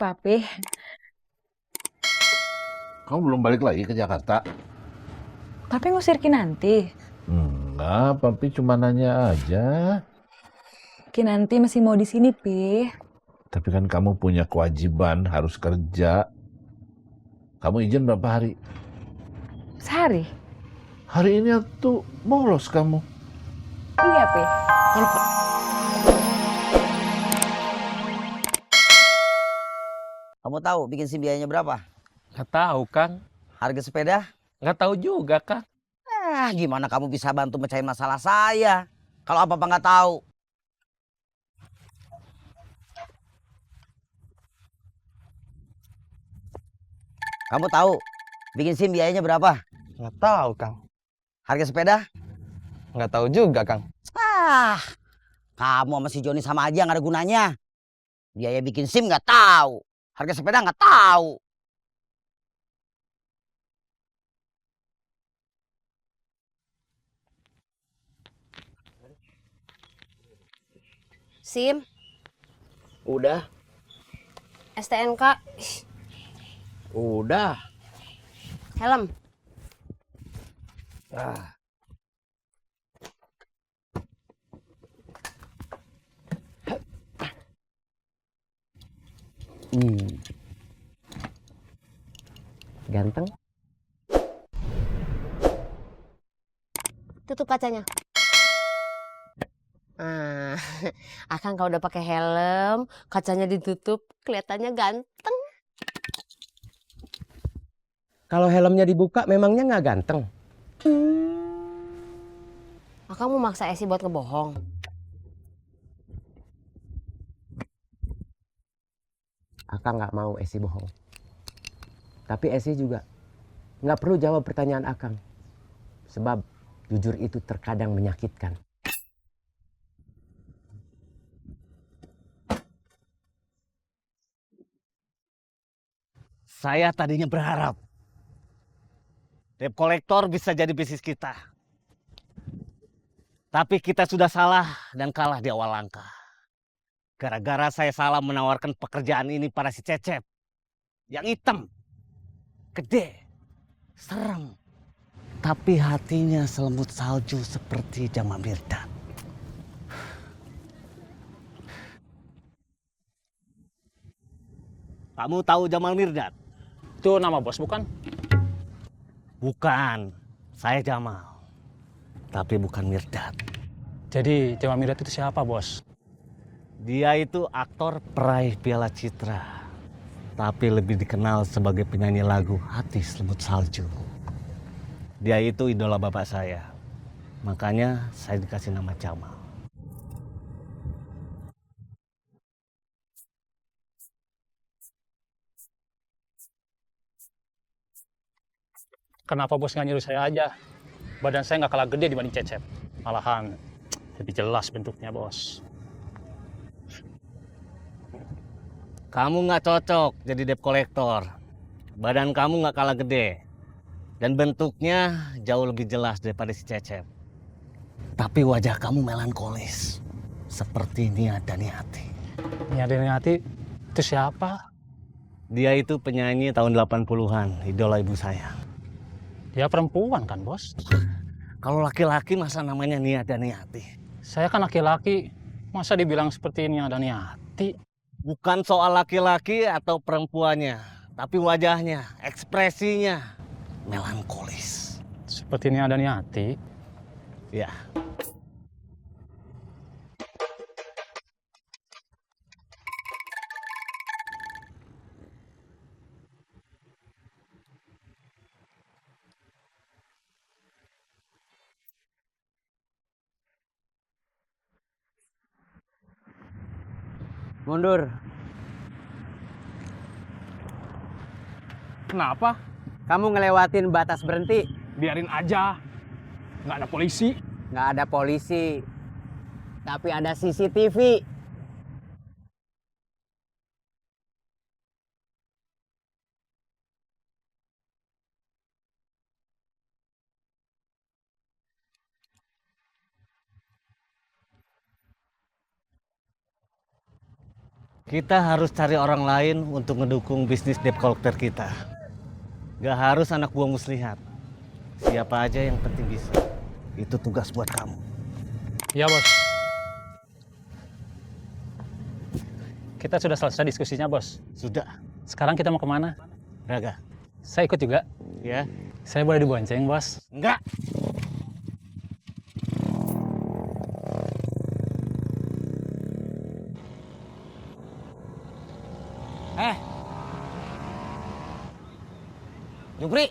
Papi, Kamu belum balik lagi ke Jakarta? Papi ngusir Kinanti. Enggak, Papi cuma nanya aja. Kinanti masih mau di sini, Pi. Tapi kan kamu punya kewajiban harus kerja. Kamu izin berapa hari? Sehari? Hari ini tuh bolos kamu. Iya, Pi. Kalau Kamu tahu bikin SIM biayanya berapa? Nggak tahu, Kang. Harga sepeda? Nggak tahu juga, Kang. Gimana kamu bisa bantu mecahin masalah saya? Kalau apa-apa nggak tahu. Kamu tahu bikin SIM biayanya berapa? Nggak tahu, Kang. Harga sepeda? Nggak tahu juga, Kang. Kamu sama si Joni sama aja nggak ada gunanya. Biaya bikin SIM nggak tahu. Harga sepeda nggak tahu. SIM, Udah. STNK, Udah. helm. Ganteng. Tutup kacanya. Ah, Akang kalau udah pakai helm, kacanya ditutup, kelihatannya ganteng. Kalau helmnya dibuka, memangnya nggak ganteng? Akang mau maksa Esi buat ngebohong. Akang nggak mau Esi bohong. Tapi Esi juga nggak perlu jawab pertanyaan Akang. Sebab jujur itu terkadang menyakitkan. Saya tadinya berharap debt collector bisa jadi bisnis kita. Tapi kita sudah salah dan kalah di awal langkah. Gara-gara saya salah menawarkan pekerjaan ini pada si Cecep. Yang hitam, gede, serem. Tapi hatinya selembut salju seperti Jamal Mirdad. Kamu tahu Jamal Mirdad? Itu nama bos, bukan? Bukan, saya Jamal. Tapi bukan Mirdad. Jadi, Jamal Mirdad itu siapa, bos? Dia itu aktor peraih Piala Citra. Tapi lebih dikenal sebagai penyanyi lagu Hati Selembut Salju. Dia itu idola bapak saya. Makanya saya dikasih nama Jamal. Kenapa bos nggak nyuruh saya aja? Badan saya nggak kalah gede dibanding Cecep. Malahan, lebih jelas bentuknya, bos. Kamu nggak cocok jadi debt collector. Badan kamu nggak kalah gede. Dan bentuknya jauh lebih jelas daripada si Cecep. Tapi wajah kamu melankolis. Seperti Nia Daniati. Nia Daniati itu siapa? Dia itu penyanyi tahun 80-an, idola ibu saya. Dia perempuan kan, bos? Kalau laki-laki masa namanya Nia Daniati? Saya kan laki-laki, masa dibilang seperti Nia Daniati? Bukan soal laki-laki atau perempuannya, tapi wajahnya, ekspresinya melankolis. Seperti Nia Daniati? Ya. Mundur. Kenapa? Kamu ngelewatin batas berhenti. Biarin aja. Nggak ada polisi. Nggak ada polisi. Tapi ada CCTV. Kita harus cari orang lain untuk mendukung bisnis debt collector kita. Gak harus anak buah muslihat. Siapa aja yang penting bisa. Itu tugas buat kamu. Iya bos. Kita sudah selesai diskusinya bos. Sudah. Sekarang kita mau kemana? Raga. Saya ikut juga. Ya. Saya boleh dibonceng bos? Enggak. Jupri.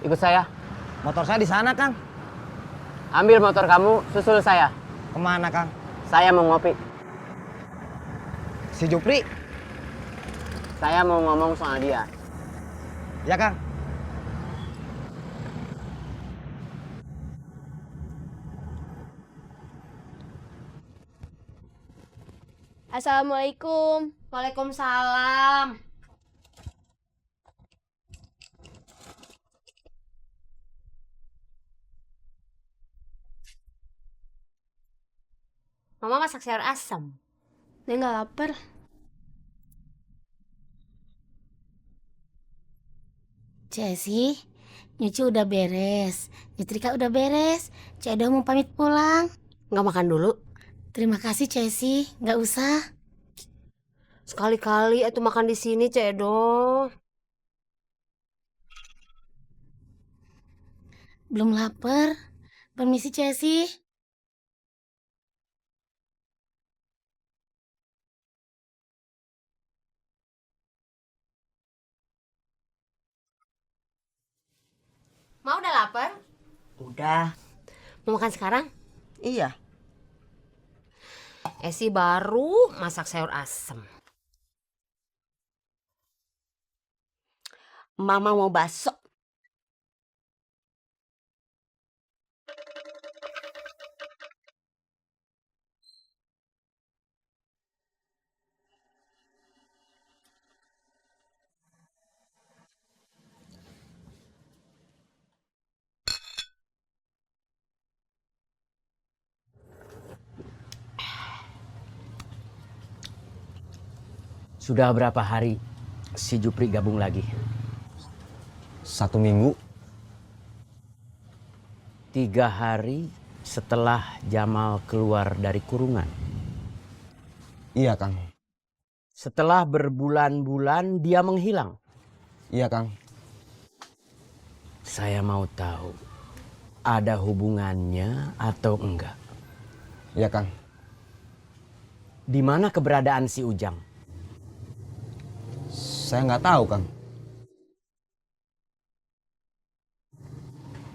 Ikut saya. Motor saya di sana, Kang. Ambil motor kamu, susul saya. Kemana, Kang? Saya mau ngopi. Si Jupri. Saya mau ngomong soal dia. Ya, Kang. Assalamualaikum. Waalaikumsalam. Mama masak sayur asam. Dia nggak lapar. Cesi, nyuci udah beres. Nyetrika udah beres. Cedo mau pamit pulang. Nggak makan dulu? Terima kasih Cesi, nggak usah. Sekali-kali itu makan di sini Cedo. Belum lapar. Permisi Cesi. Mau udah lapar? Udah. Mau makan sekarang? Iya. Esi baru masak sayur asem. Mama mau bakso. Sudah berapa hari si Jupri gabung lagi? 1 minggu. 3 hari setelah Jamal keluar dari kurungan. Iya, Kang. Setelah berbulan-bulan dia menghilang. Iya, Kang. Saya mau tahu ada hubungannya atau enggak. Iya, Kang. Di mana keberadaan si Ujang? Saya nggak tahu, Kang.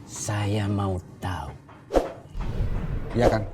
Saya mau tahu. Iya, Kang.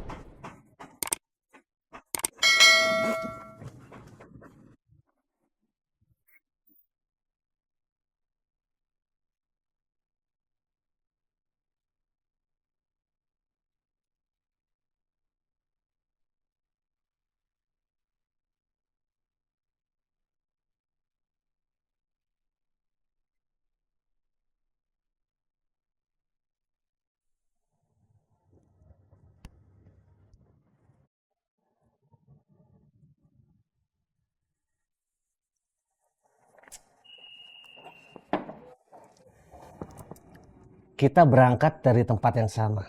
Kita berangkat dari tempat yang sama.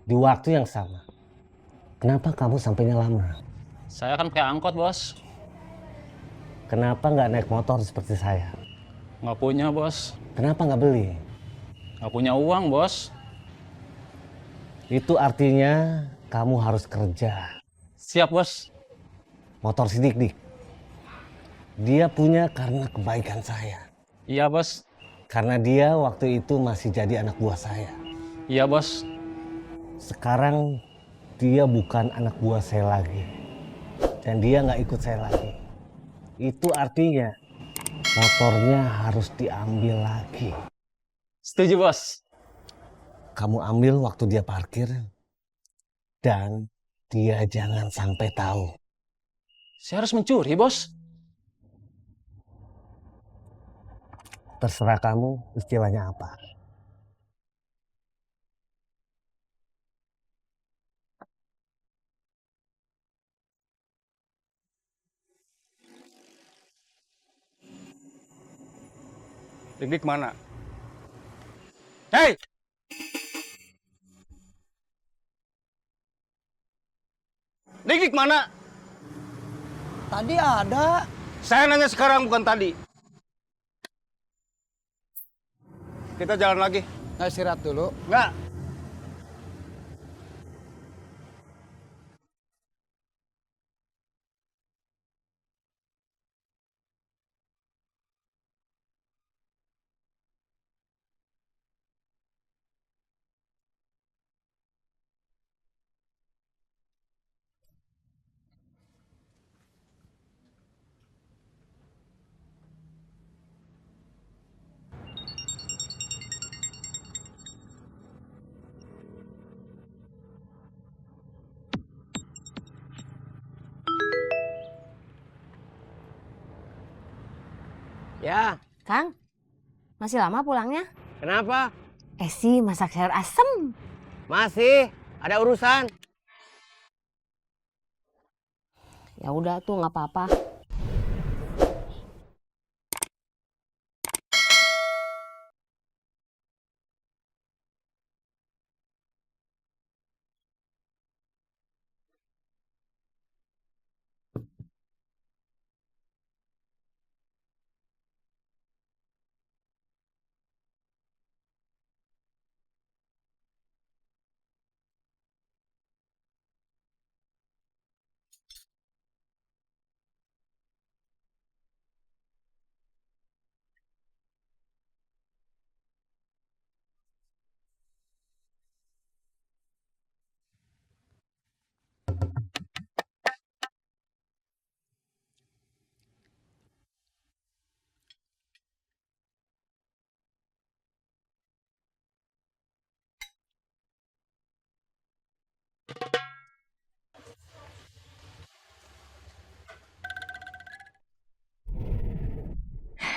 Di waktu yang sama. Kenapa kamu sampainya lama? Saya kan pakai angkot bos. Kenapa nggak naik motor seperti saya? Nggak punya bos. Kenapa nggak beli? Nggak punya uang bos. Itu artinya kamu harus kerja. Siap bos. Motor si Dik-Dik. Dia punya karena kebaikan saya. Iya bos. Karena dia waktu itu masih jadi anak buah saya. Iya bos. Sekarang dia bukan anak buah saya lagi. Dan dia nggak ikut saya lagi. Itu artinya motornya harus diambil lagi. Setuju bos. Kamu ambil waktu dia parkir. Dan dia jangan sampai tahu. Saya harus mencuri bos. Terserah kamu istilahnya apa. Dik mana? Hei! Dik mana? Tadi ada. Saya nanya sekarang bukan tadi. Kita jalan lagi. Nggak istirahat dulu. Enggak. Ya, Kang, masih lama pulangnya? kenapa? Esi masak sayur asem. Masih ada urusan. Ya udah tuh nggak apa-apa.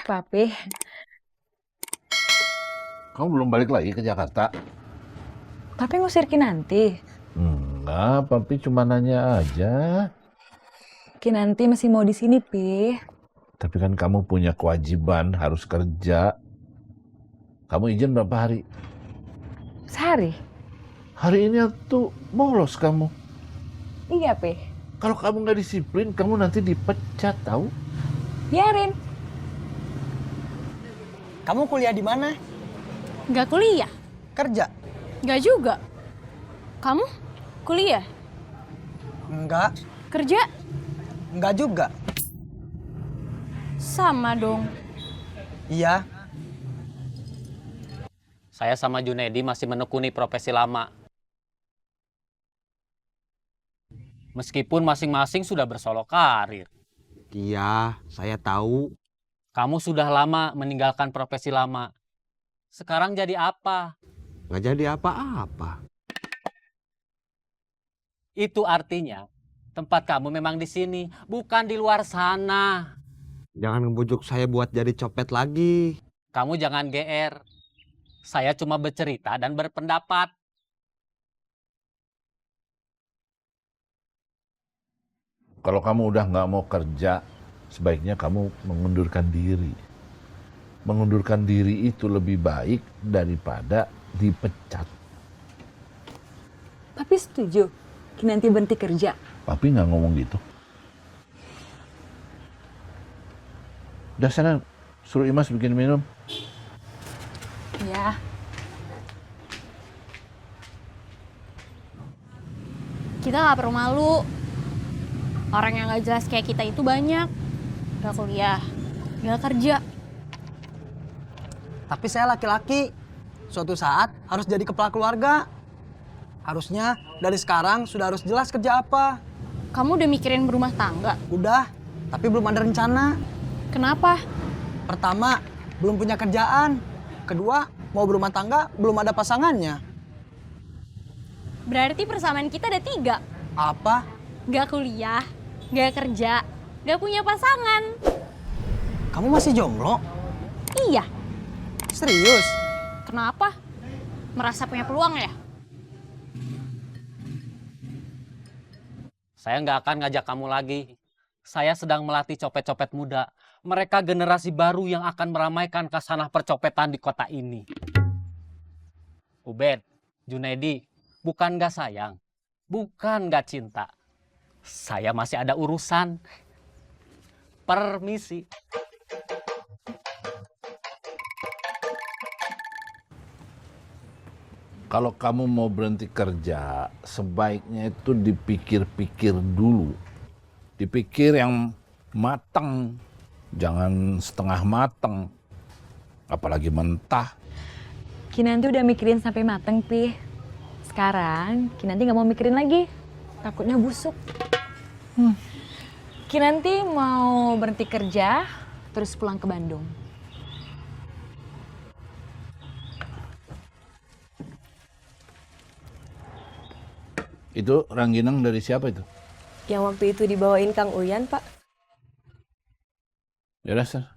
Papi, Kamu belum balik lagi ke Jakarta? Papi ngusir Kinanti. Enggak, Papi cuma nanya aja. Kinanti masih mau di sini, Pi. Tapi kan kamu punya kewajiban harus kerja. Kamu izin berapa hari? Sehari. Hari ini tuh bolos kamu. Iya, Pi. Kalau kamu nggak disiplin, kamu nanti dipecat tahu? Biarin. Kamu kuliah di mana? Nggak kuliah? Kerja? Nggak juga. Kamu kuliah? Enggak. Kerja? Enggak juga. Sama dong. Iya. Saya sama Junedi masih menekuni profesi lama. Meskipun masing-masing sudah bersolok karir. Iya, saya tahu. Kamu sudah lama meninggalkan profesi lama. Sekarang jadi apa? Nggak jadi apa-apa. Itu artinya tempat kamu memang di sini, bukan di luar sana. Jangan ngebujuk saya buat jadi copet lagi. Kamu jangan GR. Saya cuma bercerita dan berpendapat. Kalau kamu udah nggak mau kerja, sebaiknya kamu mengundurkan diri. Mengundurkan diri itu lebih baik daripada dipecat. Papi setuju Kinanti berhenti kerja. Papi nggak ngomong gitu. Udah sana, suruh Imas bikin minum. Ya. Kita nggak perlu malu. Orang yang nggak jelas kayak kita itu banyak. Nggak kuliah, nggak kerja. Tapi saya laki-laki. Suatu saat harus jadi kepala keluarga. Harusnya dari sekarang sudah harus jelas kerja apa. Kamu udah mikirin berumah tangga? Udah, tapi belum ada rencana. Kenapa? Pertama, belum punya kerjaan. Kedua, mau berumah tangga, belum ada pasangannya. Berarti persamaan kita ada 3. Apa? Nggak kuliah, nggak kerja, nggak punya pasangan. Kamu masih jomblo? Iya, Serius? Kenapa? Merasa punya peluang ya? Saya nggak akan ngajak kamu lagi. Saya sedang melatih copet-copet muda. Mereka generasi baru yang akan meramaikan kasanah percopetan di kota ini. Ubed, Junaidi, bukan nggak sayang, bukan nggak cinta. Saya masih ada urusan. Permisi. Kalau kamu mau berhenti kerja, sebaiknya itu dipikir-pikir dulu. Dipikir yang matang, jangan setengah matang, apalagi mentah. Kinanti udah mikirin sampai mateng, Pi. Sekarang Kinanti nggak mau mikirin lagi, takutnya busuk. Kinanti mau berhenti kerja, terus pulang ke Bandung. Itu rangginang dari siapa itu? Yang waktu itu dibawain Kang Uyan, Pak. Ya dasar.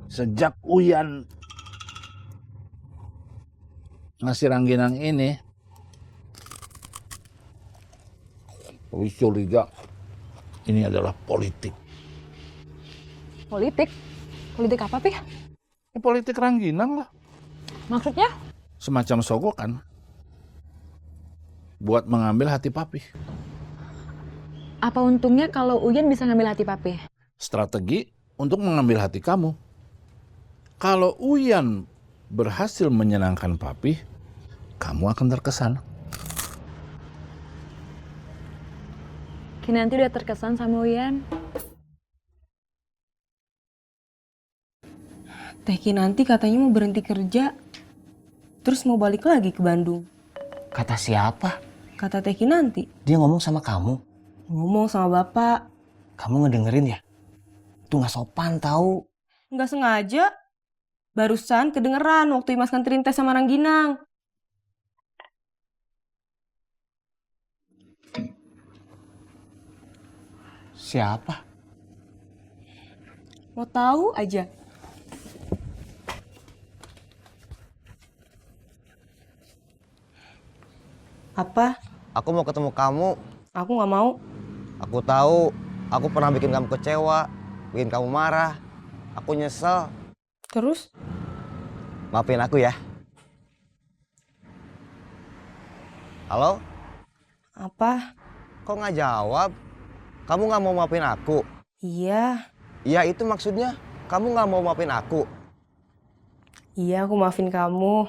Sejak Uyan ngasih rangginang ini, Wis curiga ini adalah politik. Politik? Politik apa, Pi? Politik rangginang lah. Maksudnya? Semacam sogokan buat mengambil hati papi. Apa untungnya kalau Uyan bisa ngambil hati Papi? Strategi untuk mengambil hati kamu. Kalau Uyan berhasil menyenangkan papi, kamu akan terkesan. Kinanti udah terkesan sama Uyan. Teh Kinanti katanya mau berhenti kerja, terus mau balik lagi ke Bandung. Kata siapa? Kata Teh Kinanti. Dia ngomong sama kamu? Ngomong sama bapak. Kamu ngedengerin ya? Itu nggak sopan tahu. Nggak sengaja. Barusan kedengeran waktu Imas nganterin Teh sama Rangginang. Siapa? Mau tahu aja. Apa? Aku mau ketemu kamu. Aku nggak mau. Aku tahu, aku pernah bikin kamu kecewa, bikin kamu marah. Aku nyesel. Terus? Maafin aku ya. Halo? Apa? Kok nggak jawab? Kamu nggak mau maafin aku? Iya. Iya itu maksudnya, kamu nggak mau maafin aku. Iya, aku maafin kamu.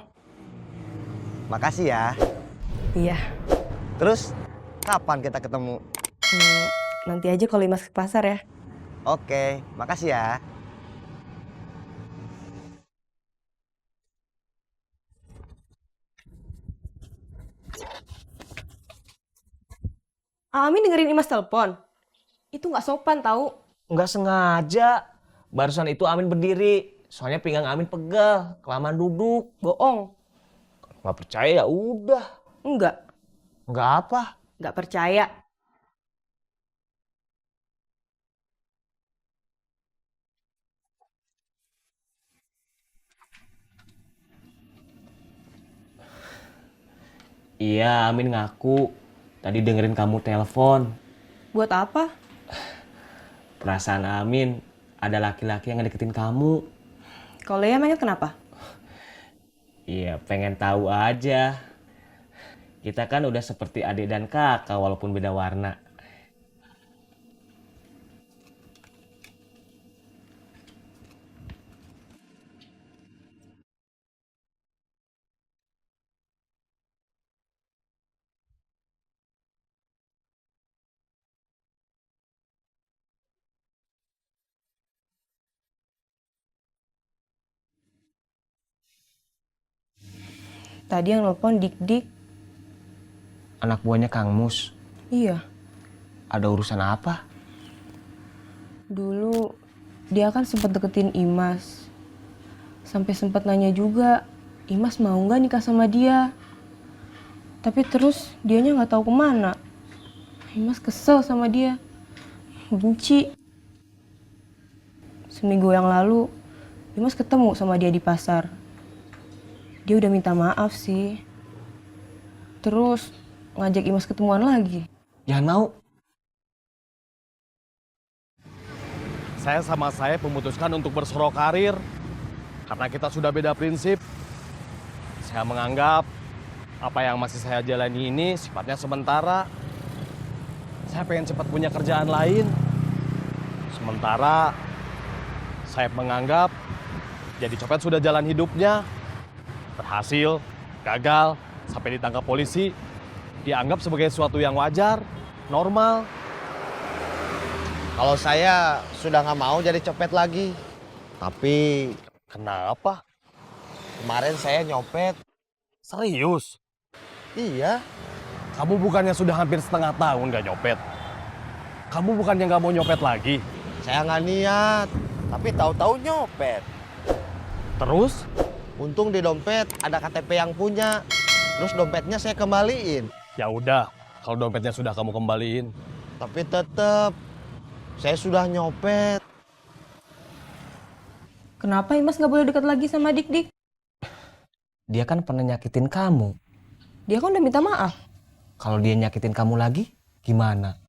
Makasih ya. Iya. Terus, kapan kita ketemu? Nanti aja kalau Imas ke pasar ya. Oke, makasih ya. Amin dengerin Imas telepon. Itu nggak sopan tahu. Nggak sengaja. Barusan itu Amin berdiri. Soalnya pinggang Amin pegel. Kelamaan duduk. Bohong. Nggak percaya ya udah. Enggak. Nggak apa? Nggak percaya. Iya, Amin ngaku. Tadi dengerin kamu telepon. Buat apa? Perasaan Amin ada laki-laki yang ngedeketin kamu. Kalau Lea emangnya kenapa? Iya, pengen tahu aja. Kita kan udah seperti adik dan kakak walaupun beda warna. Tadi yang nelpon Dik-Dik. Anak buahnya Kang Mus. Iya. Ada urusan apa? Dulu dia kan sempat deketin Imas. Sampai sempat nanya juga, Imas mau nggak nikah sama dia? Tapi terus dianya nggak tahu kemana. Imas kesel sama dia. Benci. Seminggu yang lalu, Imas ketemu sama dia di pasar. Dia udah minta maaf sih. Terus ngajak Imas ketemuan lagi. Jangan mau. Saya sama saya memutuskan untuk bersorok karir. Karena kita sudah beda prinsip. Saya menganggap apa yang masih saya jalani ini sifatnya sementara. Saya pengen cepat punya kerjaan lain. Sementara saya menganggap jadi copet sudah jalan hidupnya. Berhasil, gagal, sampai ditangkap polisi. Dianggap sebagai sesuatu yang wajar, normal. Kalau saya sudah nggak mau jadi copet lagi. Tapi kenapa? Kemarin saya nyopet. Serius? Iya. Kamu bukannya sudah hampir setengah tahun nggak nyopet? Kamu bukannya nggak mau nyopet lagi? Saya nggak niat. Tapi tahu-tahu nyopet. Terus? Untung di dompet ada KTP yang punya. Terus dompetnya saya kembaliin. Ya udah, kalau dompetnya sudah kamu kembaliin. Tapi tetap saya sudah nyopet. Kenapa Imas gak boleh dekat lagi sama Dik-Dik? Dia kan pernah nyakitin kamu. Dia kan udah minta maaf. Kalau dia nyakitin kamu lagi, gimana?